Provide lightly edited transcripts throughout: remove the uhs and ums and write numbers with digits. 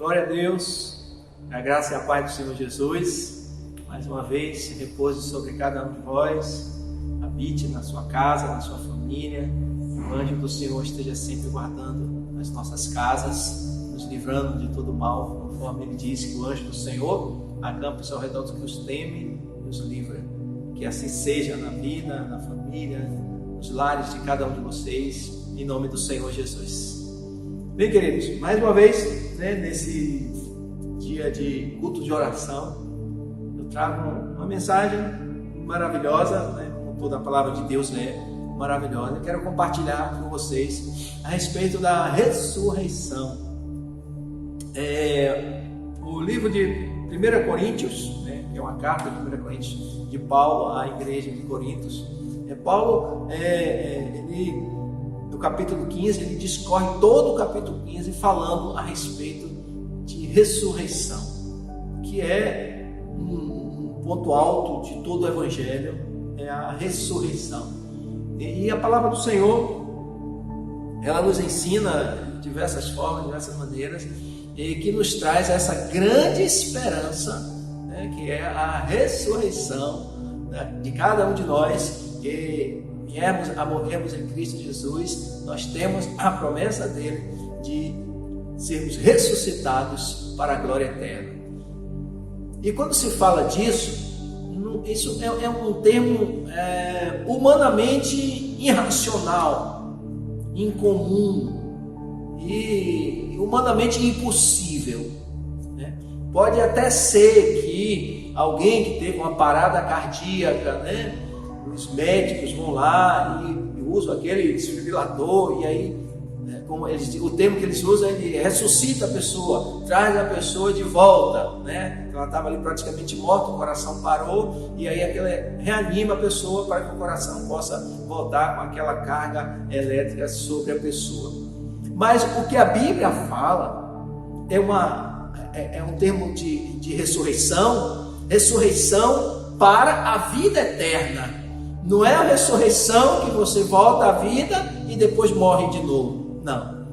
Glória a Deus, a graça e a paz do Senhor Jesus, mais uma vez, se repouse sobre cada um de vós, habite na sua casa, na sua família, o anjo do Senhor esteja sempre guardando as nossas casas, nos livrando de todo mal, conforme ele disse que o anjo do Senhor acampa-se ao redor dos que os temem e os livra. Que assim seja na vida, na família, nos lares de cada um de vocês, em nome do Senhor Jesus. Bem, queridos, mais uma vez, nesse dia de culto de oração, eu trago uma mensagem maravilhosa, como toda a palavra de Deus é maravilhosa. Eu quero compartilhar com vocês a respeito da ressurreição. O livro de 1 Coríntios, que é uma carta de 1 Coríntios de Paulo à igreja de Corintos. Paulo, no capítulo 15, ele discorre todo o capítulo 15 falando a respeito de ressurreição, que é um ponto alto de todo o evangelho, é a ressurreição. E a palavra do Senhor, ela nos ensina de diversas formas, de diversas maneiras, e que nos traz essa grande esperança, que é a ressurreição de cada um de nós que viemos a morrermos em Cristo Jesus. Nós temos a promessa dele de sermos ressuscitados para a glória eterna. E quando se fala disso, isso é um termo humanamente irracional, incomum e humanamente impossível. Pode até ser que alguém que teve uma parada cardíaca, os médicos vão lá e usam aquele desfibrilador, e aí, o termo que eles usam, ele ressuscita a pessoa, traz a pessoa de volta, ela estava ali praticamente morta, o coração parou, e aí reanima a pessoa para que o coração possa voltar com aquela carga elétrica sobre a pessoa. Mas o que a Bíblia fala é um termo de ressurreição para a vida eterna. Não é a ressurreição que você volta à vida e depois morre de novo. Não.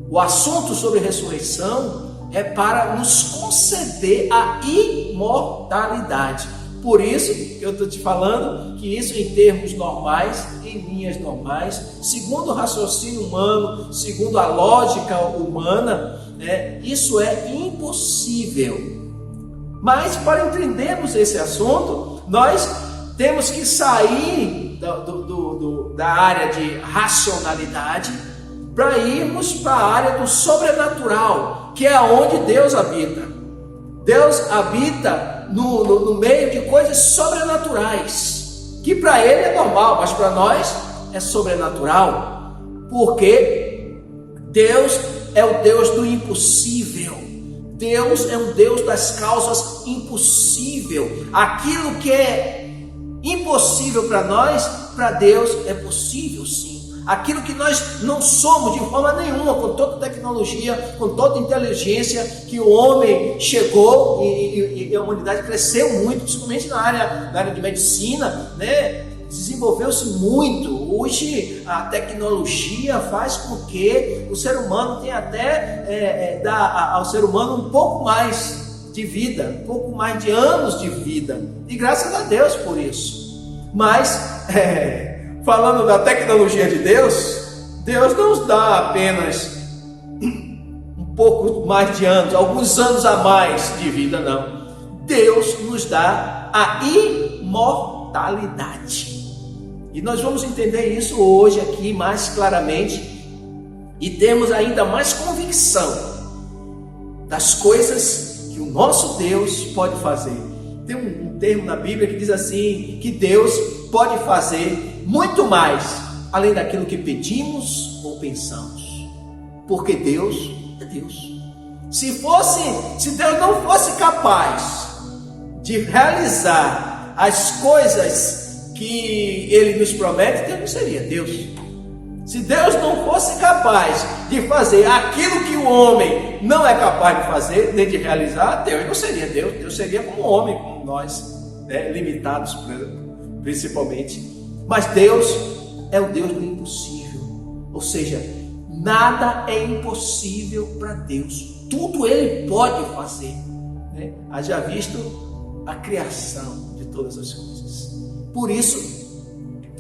O assunto sobre ressurreição é para nos conceder a imortalidade. Por isso que eu estou te falando que isso, em termos normais, em linhas normais, segundo o raciocínio humano, segundo a lógica humana, isso é impossível. Mas para entendermos esse assunto, nós temos que sair da área de racionalidade para irmos para a área do sobrenatural, que é onde Deus habita. Deus habita no meio de coisas sobrenaturais, que para Ele é normal, mas para nós é sobrenatural, porque Deus é o Deus do impossível. Deus é um Deus das causas impossível. Aquilo que é impossível para nós, para Deus é possível sim. Aquilo que nós não somos de forma nenhuma, com toda a tecnologia, com toda a inteligência que o homem chegou e a humanidade cresceu muito, principalmente na área de medicina, desenvolveu-se muito. Hoje a tecnologia faz com que o ser humano tenha até dá ao ser humano um pouco mais de vida, um pouco mais de anos de vida, e graças a Deus por isso. Mas falando da tecnologia de Deus, Deus não nos dá apenas um pouco mais de anos, alguns anos a mais de vida, não. Deus nos dá a imortalidade. E nós vamos entender isso hoje aqui mais claramente e temos ainda mais convicção das coisas que o nosso Deus pode fazer. Tem um termo na Bíblia que diz assim, que Deus pode fazer muito mais, além daquilo que pedimos ou pensamos, porque Deus é Deus. Se Deus não fosse capaz de realizar as coisas que Ele nos promete, Deus não seria Deus. Se Deus não fosse capaz de fazer aquilo que o homem não é capaz de fazer, nem de realizar, Deus não seria Deus. Deus seria como um homem, como nós, limitados principalmente. Mas Deus é o Deus do impossível. Ou seja, nada é impossível para Deus. tudo Ele pode fazer, né? Haja visto a criação de todas as coisas. Por isso,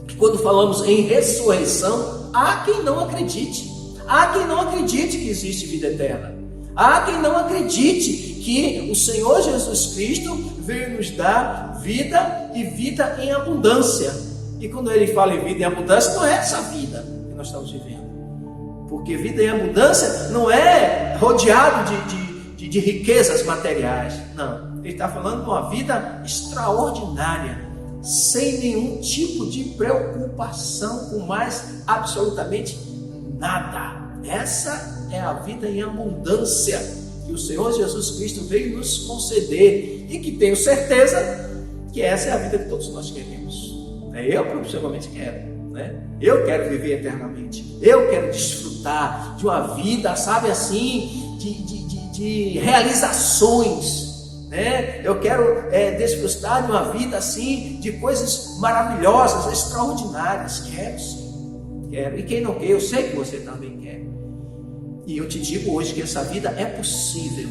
que quando falamos em ressurreição, há quem não acredite. Há quem não acredite que existe vida eterna. Há quem não acredite que o Senhor Jesus Cristo veio nos dar vida e vida em abundância. E quando Ele fala em vida em abundância, não é essa vida que nós estamos vivendo. Porque vida em abundância não é rodeado de riquezas materiais. Não, Ele está falando de uma vida extraordinária, sem nenhum tipo de preocupação com mais absolutamente nada. Essa é a vida em abundância que o Senhor Jesus Cristo veio nos conceder, e que tenho certeza que essa é a vida que todos nós queremos. Eu principalmente quero, né? Eu quero viver eternamente, eu quero desfrutar de uma vida, sabe assim, de realizações, né? Eu quero desfrutar de uma vida assim, de coisas maravilhosas, extraordinárias. Quero sim, quero. E quem não quer, eu sei que você também quer. E eu te digo hoje que essa vida é possível,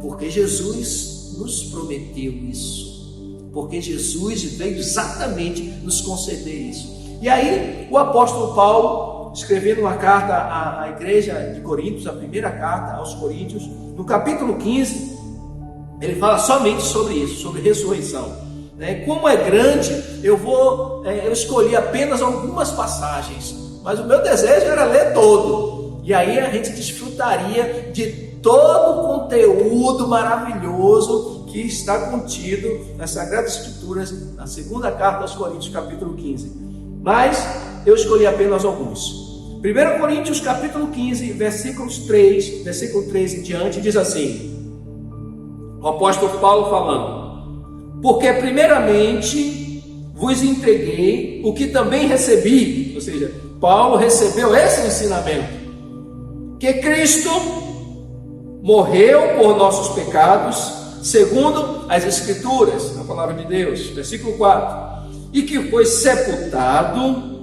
porque Jesus nos prometeu isso, porque Jesus veio exatamente nos conceder isso. E aí o apóstolo Paulo, escrevendo uma carta à igreja de Coríntios, a primeira carta aos Coríntios, no capítulo 15, ele fala somente sobre isso, sobre ressurreição, né? Como é grande, eu escolhi apenas algumas passagens, mas o meu desejo era ler todo. E aí a gente desfrutaria de todo o conteúdo maravilhoso que está contido nas Sagradas Escrituras, na segunda carta aos Coríntios, capítulo 15. Mas eu escolhi apenas alguns. 1 Coríntios, capítulo 15, versículo 3 em diante, diz assim, o apóstolo Paulo falando: porque primeiramente vos entreguei o que também recebi, ou seja, Paulo recebeu esse ensinamento, que Cristo morreu por nossos pecados, segundo as Escrituras, na palavra de Deus, versículo 4, e que foi sepultado,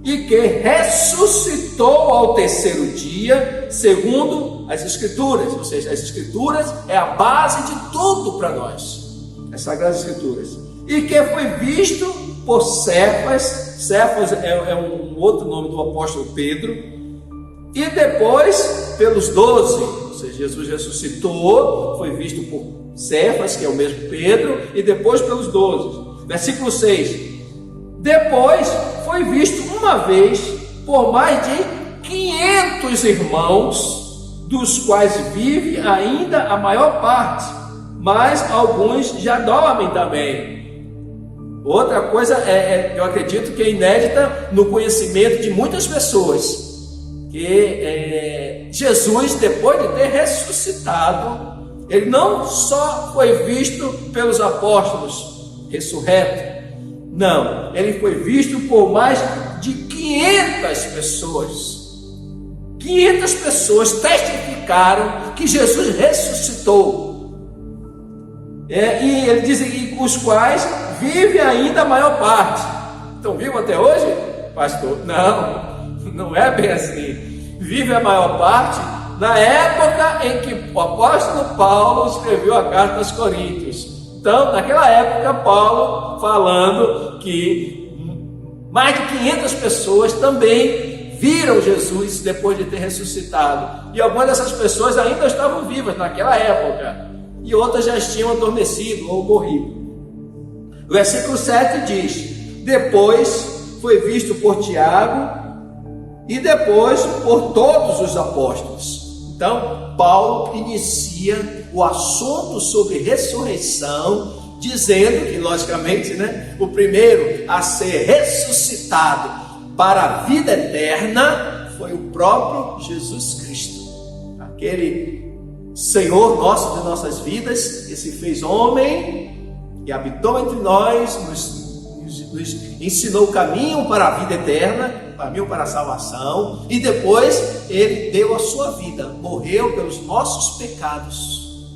e que ressuscitou ao terceiro dia, segundo as Escrituras. Ou seja, as Escrituras é a base de tudo para nós, as Sagradas Escrituras. E que foi visto por Cefas é um outro nome do apóstolo Pedro, e depois pelos 12, ou seja, Jesus ressuscitou, foi visto por Cefas, que é o mesmo Pedro, e depois pelos 12. Versículo 6, depois foi visto uma vez por mais de 500 irmãos, dos quais vive ainda a maior parte, mas alguns já dormem também. Outra coisa eu acredito que é inédita no conhecimento de muitas pessoas, que Jesus, depois de ter ressuscitado, ele não só foi visto pelos apóstolos ressurreto, não, ele foi visto por mais de 500 pessoas. 500 pessoas testificaram que Jesus ressuscitou. E ele diz aqui, os quais vive ainda a maior parte. Estão vivos até hoje, pastor? Não é bem assim. Vive a maior parte na época em que o apóstolo Paulo escreveu a carta aos Coríntios. Então, naquela época, Paulo falando que mais de 500 pessoas também viram Jesus depois de ter ressuscitado. E algumas dessas pessoas ainda estavam vivas naquela época, e outras já tinham adormecido ou morrido. O versículo 7 diz: depois foi visto por Tiago, e depois por todos os apóstolos. Então, Paulo inicia o assunto sobre ressurreição, dizendo que, logicamente, o primeiro a ser ressuscitado para a vida eterna foi o próprio Jesus Cristo, aquele Senhor nosso de nossas vidas, que se fez homem e habitou entre nós, nos ensinou o caminho para a vida eterna, caminho para a salvação, e depois ele deu a sua vida, morreu pelos nossos pecados,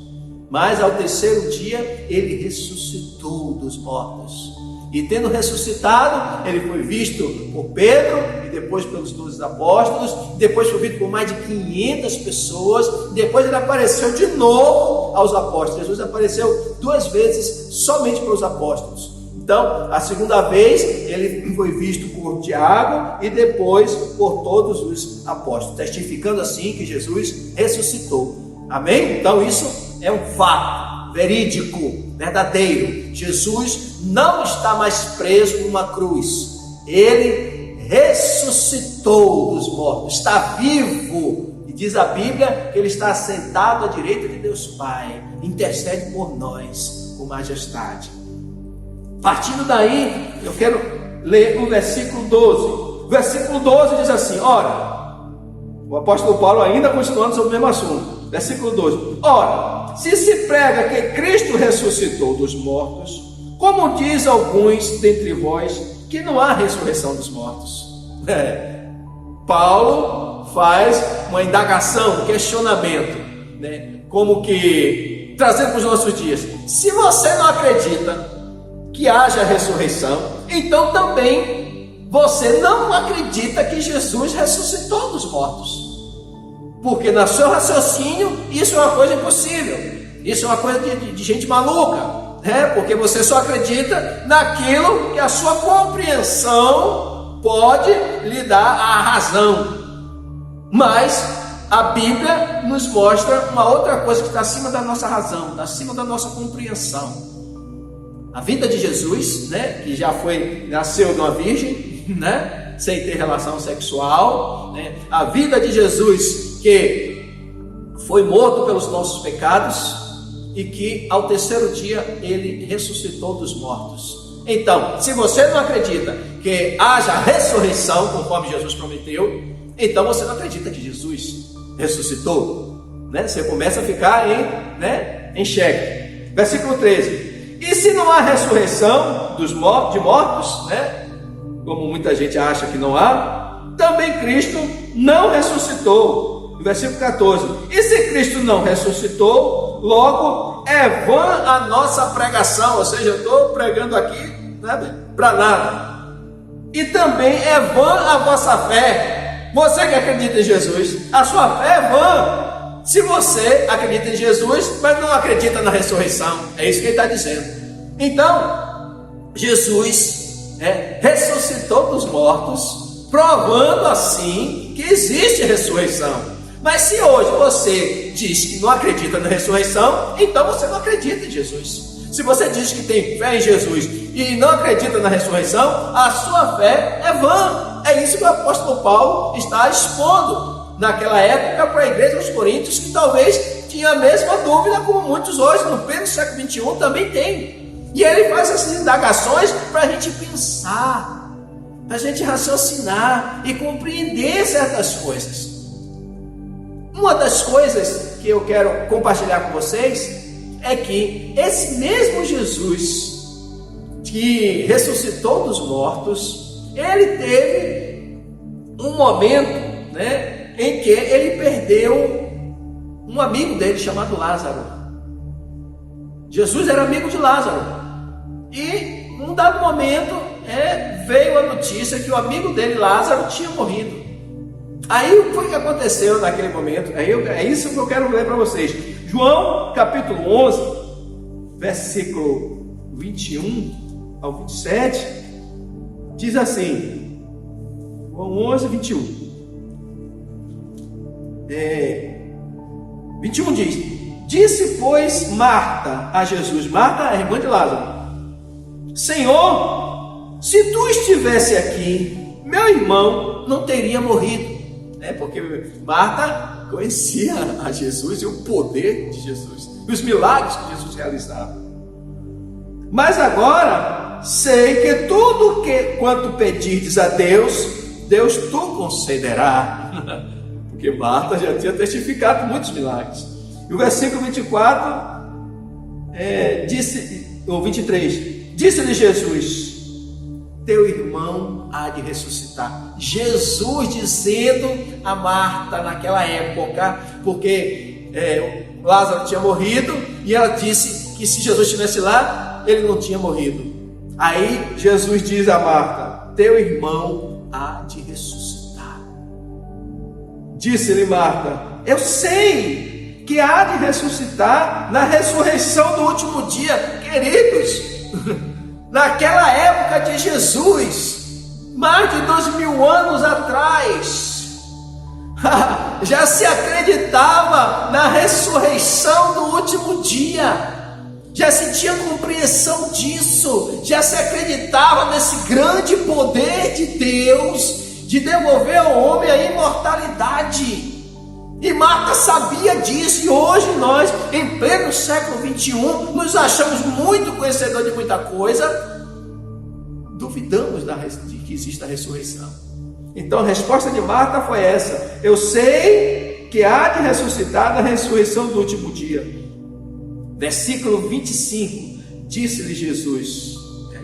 mas ao terceiro dia ele ressuscitou dos mortos, E tendo ressuscitado, ele foi visto por Pedro e depois pelos 12 apóstolos, depois foi visto por mais de 500 pessoas, depois ele apareceu de novo aos apóstolos. Jesus apareceu 2 vezes somente para os apóstolos. Então, a segunda vez ele foi visto por Tiago e depois por todos os apóstolos, testificando assim que Jesus ressuscitou. Amém? Então isso é um fato verídico, verdadeiro. Jesus não está mais preso numa cruz. Ele ressuscitou dos mortos, está vivo. E diz a Bíblia que ele está sentado à direita de Deus Pai, intercede por nós com majestade. Partindo daí, eu quero ler o versículo 12. O versículo 12 diz assim: ora, o apóstolo Paulo ainda continuando sobre o mesmo assunto. Versículo 12: ora, se se prega que Cristo ressuscitou dos mortos, como diz alguns dentre vós que não há ressurreição dos mortos? Paulo faz uma indagação, um questionamento, como que trazendo para os nossos dias. Se você não acredita que haja ressurreição, então também você não acredita que Jesus ressuscitou dos mortos, porque no seu raciocínio isso é uma coisa impossível, isso é uma coisa de gente maluca, porque você só acredita naquilo que a sua compreensão pode lhe dar a razão. Mas a Bíblia nos mostra uma outra coisa que está acima da nossa razão, está acima da nossa compreensão. A vida de Jesus, que já nasceu de uma virgem, sem ter relação sexual, a vida de Jesus que foi morto pelos nossos pecados e que ao terceiro dia ele ressuscitou dos mortos. Então, se você não acredita que haja ressurreição, conforme Jesus prometeu, então você não acredita que Jesus ressuscitou, Você começa a ficar em xeque. Versículo 13. E se não há ressurreição de mortos, como muita gente acha que não há, também Cristo não ressuscitou. Versículo 14. E se Cristo não ressuscitou, logo é vã a nossa pregação. Ou seja, eu estou pregando aqui para nada. E também é vã a vossa fé. Você que acredita em Jesus, a sua fé é vã. Se você acredita em Jesus, mas não acredita na ressurreição, é isso que ele está dizendo. Então, Jesus ressuscitou dos mortos, provando assim que existe ressurreição. Mas se hoje você diz que não acredita na ressurreição, então você não acredita em Jesus. Se você diz que tem fé em Jesus e não acredita na ressurreição, a sua fé é vã. É isso que o apóstolo Paulo está expondo naquela época para a igreja dos Coríntios, que talvez tinha a mesma dúvida como muitos hoje, no pleno século XXI, também tem. E ele faz essas indagações para a gente pensar, para a gente raciocinar e compreender certas coisas. Uma das coisas que eu quero compartilhar com vocês é que esse mesmo Jesus que ressuscitou dos mortos, ele teve um momento, em que ele perdeu um amigo dele chamado Lázaro. Jesus era amigo de Lázaro e num dado momento veio a notícia que o amigo dele, Lázaro, tinha morrido. Aí o que aconteceu naquele momento? É isso que eu quero ler para vocês. João capítulo 11, versículo 21 ao 27 diz assim, João 11, 21. 21 diz: disse, pois, Marta a Jesus, Marta é a irmã de Lázaro: Senhor, se tu estivesse aqui, meu irmão não teria morrido. Porque Marta conhecia a Jesus e o poder de Jesus, e os milagres que Jesus realizava. Mas agora sei que tudo quanto pedirdes a Deus, Deus tu concederá. Porque Marta já tinha testificado muitos milagres. E o versículo 24 ou 23, disse-lhe Jesus: teu irmão há de ressuscitar. Jesus dizendo a Marta naquela época, porque Lázaro tinha morrido, e ela disse que se Jesus estivesse lá, ele não tinha morrido. Aí Jesus diz a Marta: teu irmão há de ressuscitar. Disse-lhe Marta: eu sei que há de ressuscitar na ressurreição do último dia. Queridos, naquela época de Jesus, mais de 2000 anos atrás, já se acreditava na ressurreição do último dia. Já se tinha compreensão disso, já se acreditava nesse grande poder de Deus, de devolver ao homem a imortalidade. E Marta sabia disso, e hoje nós, em pleno século 21, nos achamos muito conhecedores de muita coisa, duvidamos de que existe a ressurreição. Então a resposta de Marta foi essa: eu sei que há de ressuscitar na ressurreição do último dia. Versículo 25, disse-lhe Jesus,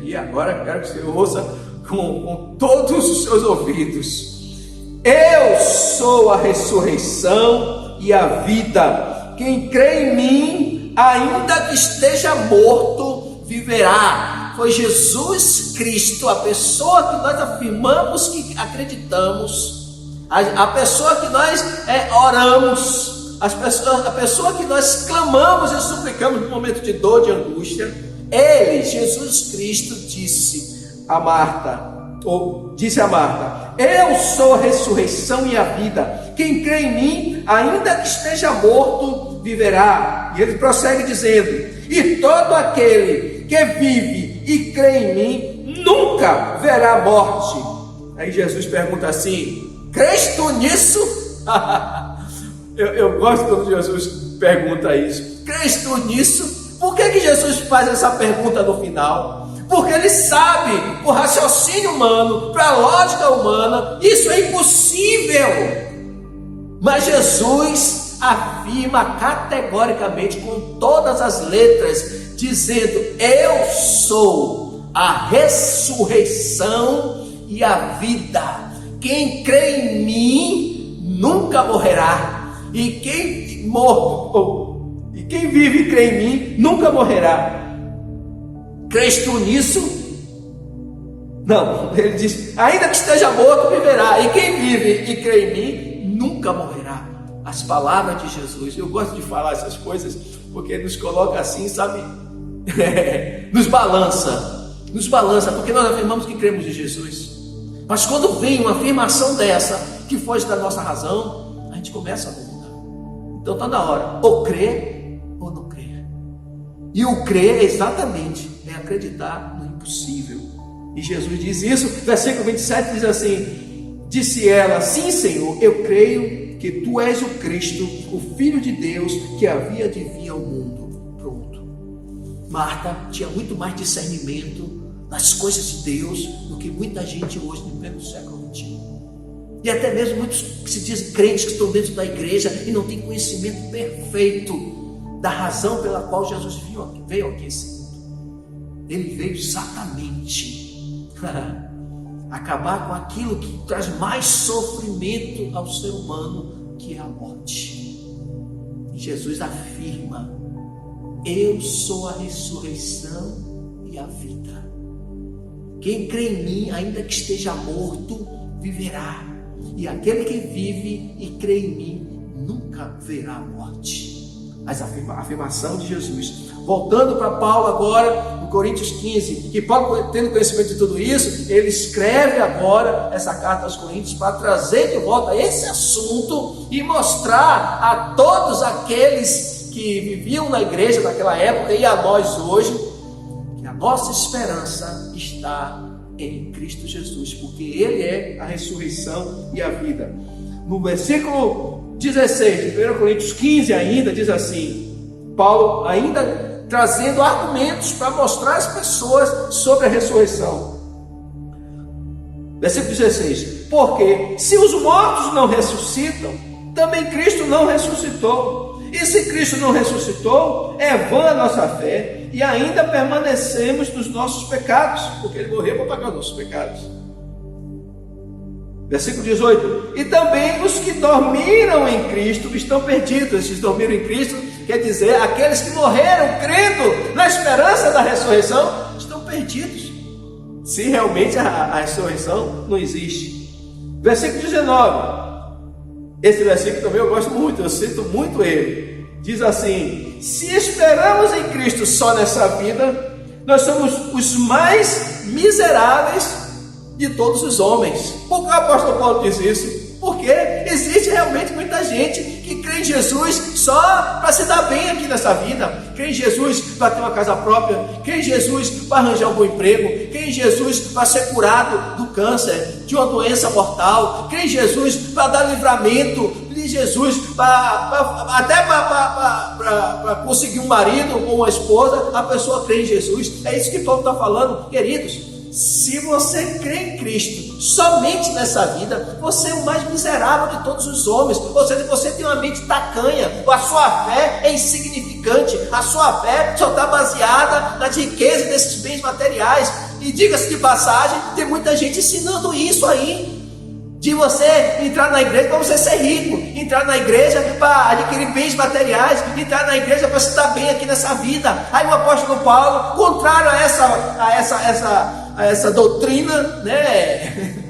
e agora quero que você ouça com todos os seus ouvidos: eu sou a ressurreição e a vida. Quem crê em mim, ainda que esteja morto, viverá. Foi Jesus Cristo, a pessoa que nós afirmamos que acreditamos, a pessoa que nós oramos, a pessoa que nós clamamos e suplicamos no momento de dor, de angústia. Ele, Jesus Cristo, disse a Marta, eu sou a ressurreição e a vida. Quem crê em mim, ainda que esteja morto, viverá. E ele prossegue dizendo: e todo aquele que vive e crê em mim nunca verá morte. Aí Jesus pergunta assim: crês tu nisso? Eu gosto quando Jesus pergunta isso. Crês tu nisso? Por que Jesus faz essa pergunta no final? Porque ele sabe, por raciocínio humano, para a lógica humana, isso é impossível. Mas Jesus afirma categoricamente, com todas as letras, dizendo: eu sou a ressurreição e a vida. Quem crê em mim nunca morrerá. E quem vive e crê em mim nunca morrerá. Crês tu nisso? Não, ele diz: ainda que esteja morto, viverá. E quem vive e crê em mim nunca morrerá. As palavras de Jesus. Eu gosto de falar essas coisas porque nos coloca assim, sabe? Nos balança, porque nós afirmamos que cremos em Jesus. Mas quando vem uma afirmação dessa, que foge da nossa razão, a gente começa a duvidar. Então está na hora, ou crer ou não crer. E o crer exatamente é acreditar no impossível. E Jesus diz isso, versículo 27 diz assim: disse ela: sim, Senhor, eu creio que tu és o Cristo, o Filho de Deus, que havia de vir ao mundo. Pronto. Marta tinha muito mais discernimento das coisas de Deus do que muita gente hoje no pleno século 21. E até mesmo muitos que se dizem crentes, que estão dentro da igreja e não têm conhecimento perfeito da razão pela qual Jesus veio aqui esse mundo. Ele veio exatamente acabar com aquilo que traz mais sofrimento ao ser humano, que é a morte. E Jesus afirma: eu sou a ressurreição e a vida. Quem crê em mim, ainda que esteja morto, viverá. E aquele que vive e crê em mim nunca verá a morte. Mas a afirmação de Jesus. Voltando para Paulo agora, no Coríntios 15, que Paulo, tendo conhecimento de tudo isso, ele escreve agora essa carta aos Coríntios para trazer de volta esse assunto e mostrar a todos aqueles que viviam na igreja naquela época e a nós hoje, que a nossa esperança está em Cristo Jesus, porque Ele é a ressurreição e a vida. No versículo 16 de 1 Coríntios 15 ainda diz assim, Paulo ainda trazendo argumentos para mostrar às pessoas sobre a ressurreição. Versículo 16: porque se os mortos não ressuscitam, também Cristo não ressuscitou. E se Cristo não ressuscitou, é vã a nossa fé, e ainda permanecemos nos nossos pecados, porque Ele morreu para pagar os nossos pecados. Versículo 18: e também os que dormiram em Cristo estão perdidos. Esses dormiram em Cristo quer dizer aqueles que morreram crendo na esperança da ressurreição estão perdidos. se realmente a ressurreição não existe. Versículo 19. Esse versículo também eu gosto muito, eu cito muito ele. Diz assim: se esperamos em Cristo só nessa vida, nós somos os mais miseráveis de todos os homens. Por que o apóstolo Paulo diz isso? Porque existe realmente muita gente que crê em Jesus só para se dar bem aqui nessa vida. Crê em Jesus para ter uma casa própria, crê em Jesus para arranjar um bom emprego, crê em Jesus para ser curado do câncer, de uma doença mortal, crê em Jesus para dar livramento, crê em Jesus até para conseguir um marido ou uma esposa. A pessoa crê em Jesus. É isso que Paulo está falando, queridos. Se você crê em Cristo somente nessa vida, você é o mais miserável de todos os homens. Ou seja, você tem uma mente tacanha, a sua fé é insignificante, a sua fé só está baseada nas riquezas desses bens materiais. E diga-se de passagem, tem muita gente ensinando isso aí, de você entrar na igreja para você ser rico, entrar na igreja para adquirir bens materiais, entrar na igreja para se dar bem aqui nessa vida. Aí o apóstolo Paulo, contrário a essa doutrina, né?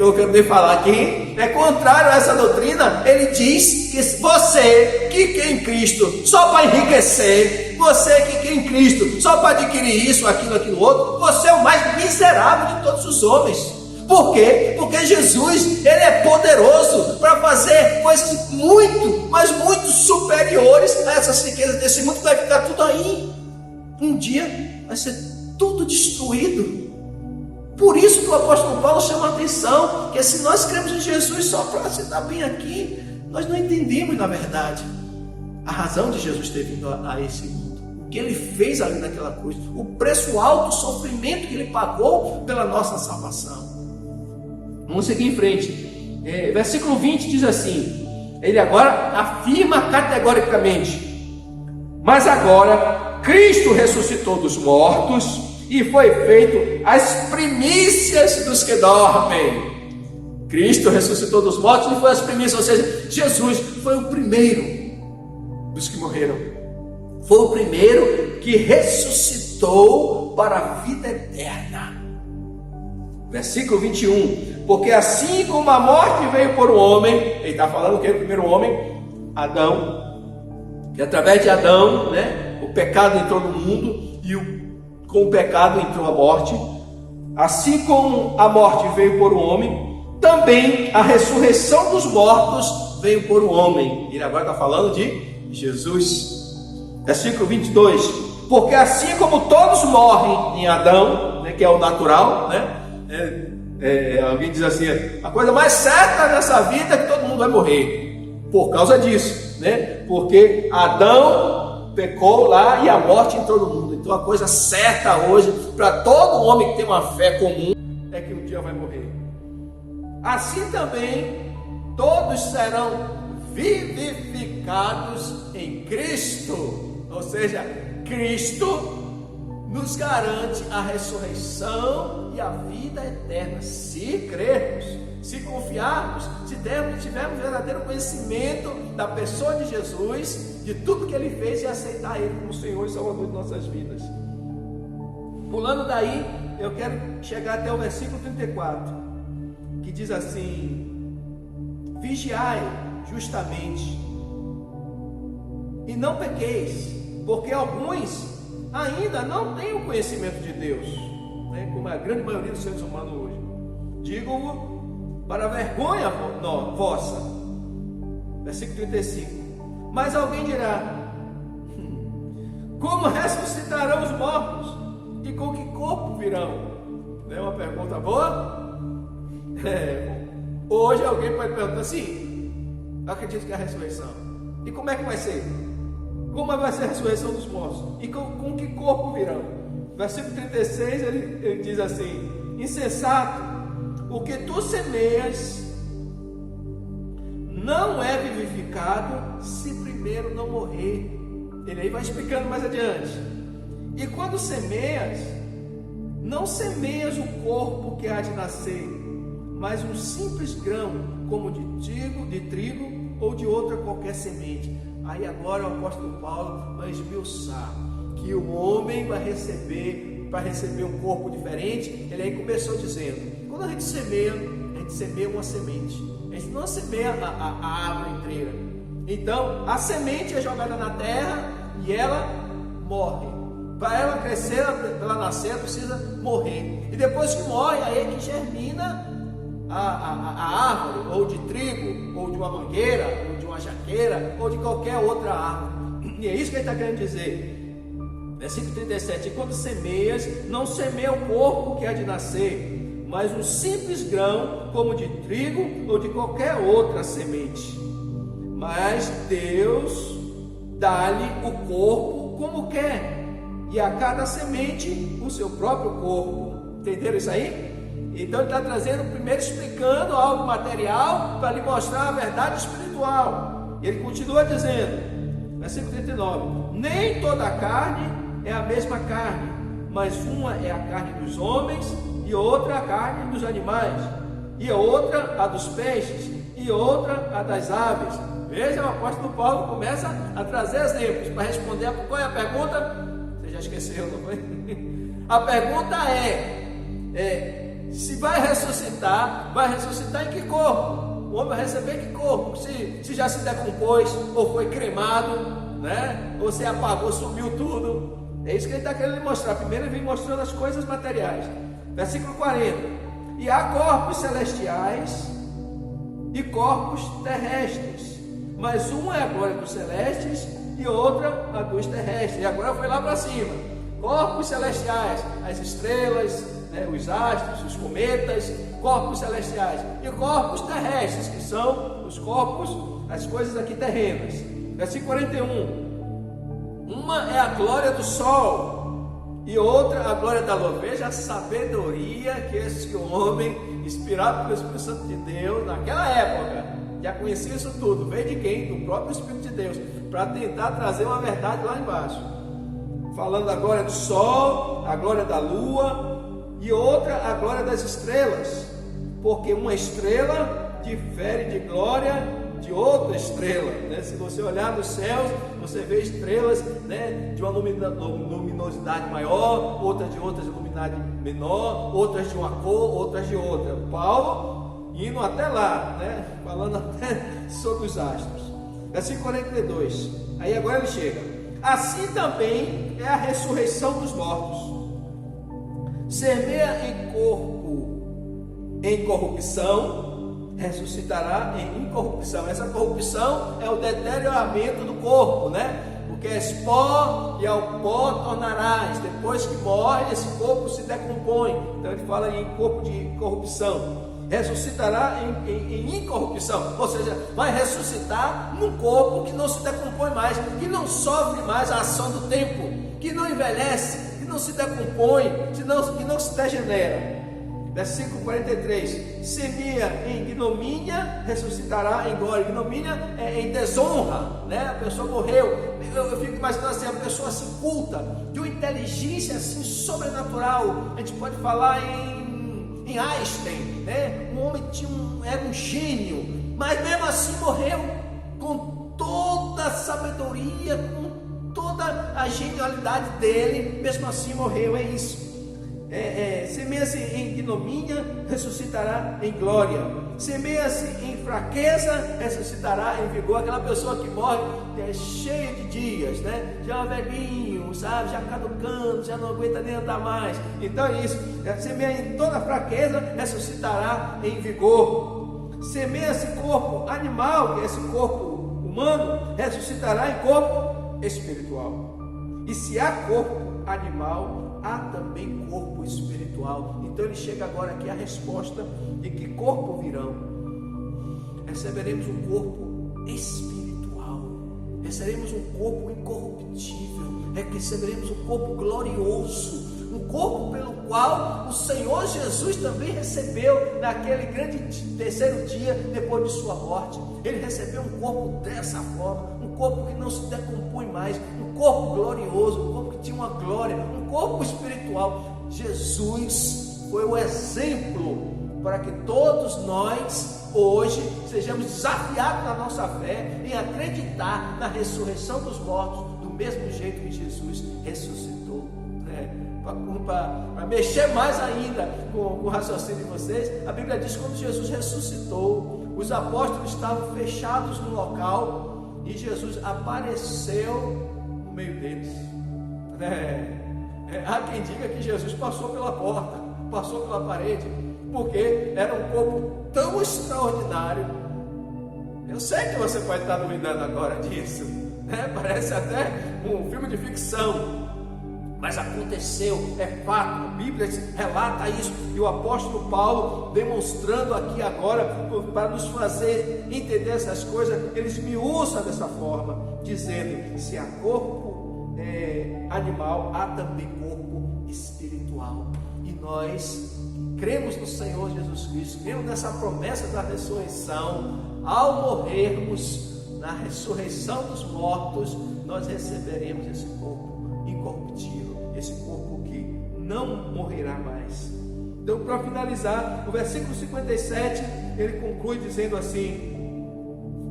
Eu quero nem falar aqui, é contrário a essa doutrina. Ele diz que você que crê em Cristo só para enriquecer, você que crê em Cristo só para adquirir isso, aquilo outro, você é o mais miserável de todos os homens. Por quê? Porque Jesus, ele é poderoso para fazer coisas muito, mas muito superiores a essas riquezas desse mundo, que vai ficar tudo aí. Um dia vai ser tudo destruído. Por isso que o apóstolo Paulo chama a atenção, que se nós cremos em Jesus só para se dar bem aqui, nós não entendemos, na verdade, a razão de Jesus ter vindo a esse mundo, o que ele fez ali naquela cruz, o preço alto, o sofrimento que ele pagou pela nossa salvação. Vamos seguir em frente. Versículo 20 diz assim, ele agora afirma categoricamente: mas agora Cristo ressuscitou dos mortos e foi feito as primícias dos que dormem. Cristo ressuscitou dos mortos e foi as primícias, ou seja, Jesus foi o primeiro dos que morreram, foi o primeiro que ressuscitou para a vida eterna. Versículo 21, porque assim como a morte veio por um homem, ele está falando que é o primeiro homem, Adão, que através de Adão, né, o pecado entrou no mundo e com o pecado entrou a morte. Assim como a morte veio por um homem, também a ressurreição dos mortos veio por um homem. Ele agora está falando de Jesus. Versículo 22, porque assim como todos morrem em Adão, né, que é o natural, né? Alguém diz assim, a coisa mais certa nessa vida é que todo mundo vai morrer, por causa disso, né? Porque Adão pecou lá e a morte entrou no mundo. Então a coisa certa hoje para todo homem que tem uma fé comum é que um dia vai morrer. Assim também todos serão vivificados em Cristo, ou seja, Cristo nos garante a ressurreição e a vida eterna, se crermos, se confiarmos, se tivermos verdadeiro conhecimento da pessoa de Jesus, de tudo que ele fez, e aceitar ele como Senhor e Salvador de nossas vidas. Pulando daí, eu quero chegar até o versículo 34, que diz assim: vigiai justamente e não pequeis, porque alguns ainda não têm o conhecimento de Deus, né? Como a grande maioria dos seres humanos hoje. Digo-o para vergonha vossa. Versículo 35. Mas alguém dirá: como ressuscitarão os mortos? E com que corpo virão? Não é uma pergunta boa? Hoje alguém pode perguntar assim: eu acredito que é a ressurreição. E como é que vai ser? Como vai ser a ressurreição dos mortos? E com que corpo virão? Versículo 36, ele diz assim: insensato, o que tu semeias não é vivificado se primeiro não morrer. Ele aí vai explicando mais adiante. E quando semeias, não semeias o corpo que há de nascer, mas um simples grão, como de trigo ou de outra qualquer semente. Aí agora o apóstolo Paulo vai esmiuçar que o homem vai receber para receber um corpo diferente. Ele aí começou dizendo: quando a gente semeia uma semente, a gente não semeia a árvore inteira. Então a semente é jogada na terra e ela morre. Para ela crescer, para ela nascer, ela precisa morrer. E depois que morre, aí é que germina a árvore, ou de trigo, ou de uma mangueira, ou de uma jaqueira, ou de qualquer outra árvore. E é isso que ele está querendo dizer. Versículo 37: e quando semeias, não semeia o corpo que há de nascer, mas um simples grão, como de trigo ou de qualquer outra semente. Mas Deus dá-lhe o corpo como quer, e a cada semente o seu próprio corpo. Entenderam isso aí? Então ele está trazendo, primeiro explicando algo material, para lhe mostrar a verdade espiritual. E ele continua dizendo, versículo 39: nem toda a carne é a mesma carne, mas uma é a carne dos homens, e outra a carne dos animais, e a outra a dos peixes, e outra a das aves. Veja, o apóstolo Paulo começa a trazer exemplos para responder qual é a pergunta. Você já esqueceu, não foi? A pergunta se vai ressuscitar em que corpo? O homem vai receber que corpo? Se já se decompôs, ou foi cremado, né? Ou se apagou, sumiu tudo. É isso que ele está querendo mostrar. Primeiro ele vem mostrando as coisas materiais. Versículo 40: e há corpos celestiais e corpos terrestres, mas uma é a glória dos celestes e outra a dos terrestres. E agora foi lá para cima. Corpos celestiais, as estrelas, né, os astros, os cometas, corpos celestiais, e corpos terrestres, que são os corpos, as coisas aqui terrenas. Versículo 41: uma é a glória do sol e outra a glória da lua. Veja a sabedoria que esse homem, inspirado pelo Espírito Santo de Deus, naquela época, já conhecia isso tudo. Veio de quem? Do próprio Espírito de Deus, para tentar trazer uma verdade lá embaixo. Falando da glória do sol, a glória da lua, e outra a glória das estrelas, porque uma estrela difere de glória de outra estrela, né? Se você olhar nos céus, você vê estrelas, né, de uma luminosidade maior, outras de luminosidade menor, outras de uma cor, outras de outra. Paulo indo até lá, né, falando até sobre os astros. Versículo 42. Aí agora ele chega: assim também é a ressurreição dos mortos. Semeia em corpo em corrupção, ressuscitará em incorrupção. Essa corrupção é o deterioramento do corpo, né? Porque és pó e ao pó tornarás. Depois que morre, esse corpo se decompõe. Então ele fala em corpo de corrupção. Ressuscitará em incorrupção, ou seja, vai ressuscitar num corpo que não se decompõe mais, que não sofre mais a ação do tempo, que não envelhece, que não se decompõe, que não se degenera. Versículo 43: semeia em ignomínia, ressuscitará em glória. Ignomínia é em desonra, né? A pessoa morreu. Eu fico imaginando assim, a pessoa assim culta, de uma inteligência assim sobrenatural. A gente pode falar em Einstein, né? Um homem era um gênio, mas mesmo assim morreu com toda a sabedoria, com toda a genialidade dele, mesmo assim morreu. É isso. Semeia-se em ignomínia, ressuscitará em glória. Semeia-se em fraqueza, ressuscitará em vigor. Aquela pessoa que morre cheia de dias, né? Já velhinho, sabe? Já caducando, já não aguenta nem andar mais. Então é isso. Semeia em toda fraqueza, ressuscitará em vigor. Semeia-se corpo animal, que é esse corpo humano, ressuscitará em corpo espiritual. E se há corpo animal, há também corpo espiritual. Então ele chega agora aqui a resposta de que corpo virão. Receberemos um corpo espiritual, receberemos um corpo incorruptível, receberemos um corpo glorioso, um corpo pelo qual o Senhor Jesus também recebeu naquele grande terceiro dia depois de sua morte. Ele recebeu um corpo dessa forma, um corpo que não se decompõe mais, um corpo glorioso, um corpo que tinha uma glória, um corpo espiritual. Jesus foi o exemplo para que todos nós hoje sejamos desafiados na nossa fé em acreditar na ressurreição dos mortos, do mesmo jeito que Jesus ressuscitou. para mexer mais ainda com o raciocínio de vocês, a Bíblia diz que quando Jesus ressuscitou, os apóstolos estavam fechados no local e Jesus apareceu no meio deles. Há quem diga que Jesus passou pela porta, passou pela parede, porque era um corpo tão extraordinário. Eu sei que você pode estar duvidando agora disso, parece até um filme de ficção, mas aconteceu, é fato, a Bíblia relata isso, e o apóstolo Paulo, demonstrando aqui agora, para nos fazer entender essas coisas, ele esmiuça dessa forma, dizendo: se há corpo animal, há também corpo espiritual. E nós cremos no Senhor Jesus Cristo, cremos nessa promessa da ressurreição. Ao morrermos, na ressurreição dos mortos, nós receberemos esse corpo incorruptível, esse corpo que não morrerá mais. Então, para finalizar, o versículo 57, ele conclui dizendo assim: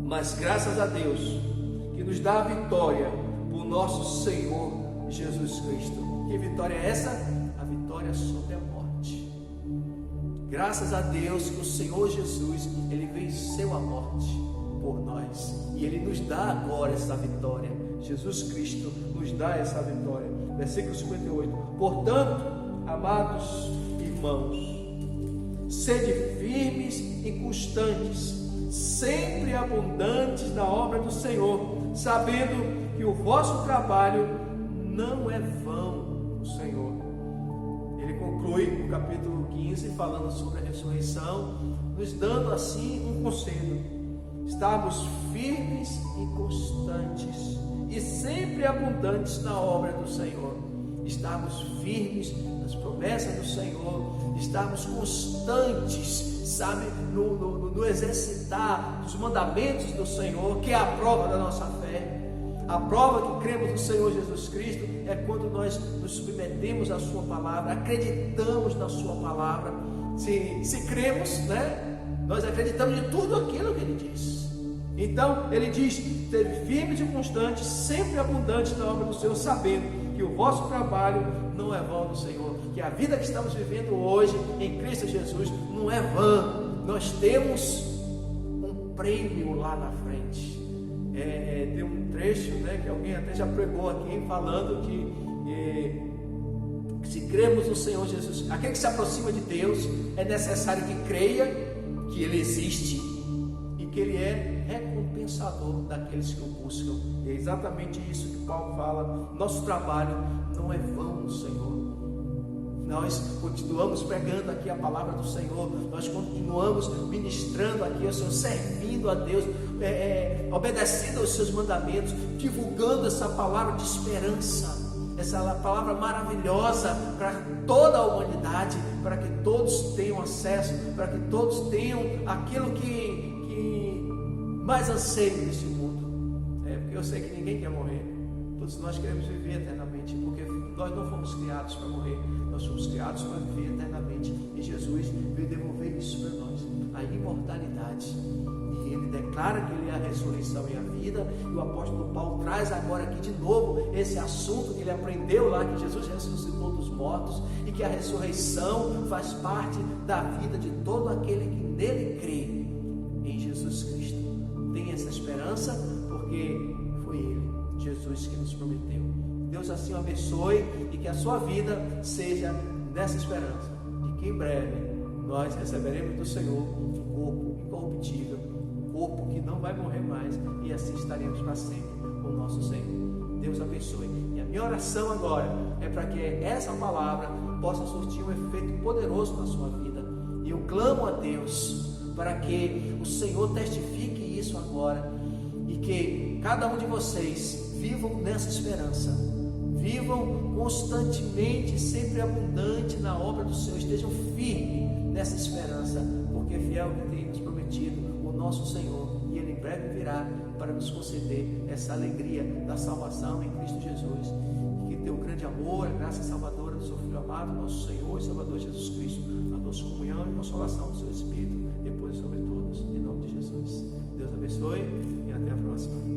mas graças a Deus, que nos dá a vitória por nosso Senhor Jesus Cristo. Que vitória é essa? A vitória sobre a morte. Graças a Deus que o Senhor Jesus, ele venceu a morte por nós, e ele nos dá agora essa vitória. Jesus Cristo nos dá essa vitória. Versículo 58. Portanto, amados irmãos, sede firmes e constantes, sempre abundantes na obra do Senhor, sabendo que o vosso trabalho não é vão no Senhor. Ele conclui o capítulo 15 falando sobre a ressurreição, nos dando assim um conselho: estarmos firmes e constantes e sempre abundantes na obra do Senhor. Estarmos firmes nas promessas do Senhor, estarmos constantes, sabe, no exercitar os mandamentos do Senhor, que é a prova da nossa fé. A prova que cremos no Senhor Jesus Cristo é quando nós nos submetemos à sua palavra, acreditamos na sua palavra. Se cremos, nós acreditamos em tudo aquilo que ele diz. Então ele diz: sede firmes e constantes, sempre abundantes na obra do Senhor, sabendo que o vosso trabalho não é vão no Senhor, que a vida que estamos vivendo hoje em Cristo Jesus não é vã. Nós temos um prêmio lá na frente. Tem um trecho, que alguém até já pregou aqui, falando que se cremos no Senhor Jesus, aquele que se aproxima de Deus, é necessário que creia que Ele existe e que Ele é recompensador daqueles que o buscam. E é exatamente isso que Paulo fala: nosso trabalho não é vão no Senhor. Nós continuamos pregando aqui a palavra do Senhor, nós continuamos ministrando aqui ao Senhor, servindo a Deus, obedecendo aos seus mandamentos, divulgando essa palavra de esperança, essa palavra maravilhosa para toda a humanidade, para que todos tenham acesso, para que todos tenham aquilo que mais anseiam nesse mundo. Porque eu sei que ninguém quer morrer, todos nós queremos viver eternamente, porque nós não fomos criados para morrer, nós fomos criados para viver eternamente, e Jesus veio devolver isso para nós, a imortalidade. E ele declara que ele é a ressurreição e a vida, e o apóstolo Paulo traz agora aqui de novo esse assunto que ele aprendeu lá, que Jesus ressuscitou dos mortos, e que a ressurreição faz parte da vida de todo aquele que nele crê, em Jesus Cristo. Tem essa esperança, porque foi ele, Jesus, que nos prometeu. Deus assim o abençoe, e que a sua vida seja nessa esperança, de que em breve nós receberemos do Senhor um corpo incorruptível, um corpo que não vai morrer mais, e assim estaremos para sempre com o nosso Senhor. Deus abençoe. E a minha oração agora é para que essa palavra possa surtir um efeito poderoso na sua vida. E eu clamo a Deus para que o Senhor testifique isso agora, e que cada um de vocês vivam nessa esperança, vivam constantemente, sempre abundante na obra do Senhor, estejam firmes nessa esperança, porque fiel é o que tem nos prometido o nosso Senhor, e Ele em breve virá para nos conceder essa alegria da salvação em Cristo Jesus. Que teu grande amor, a graça salvadora do seu Filho amado, nosso Senhor e Salvador Jesus Cristo, a doce comunhão e consolação do seu Espírito, depois sobre todos, em nome de Jesus. Deus abençoe e até a próxima.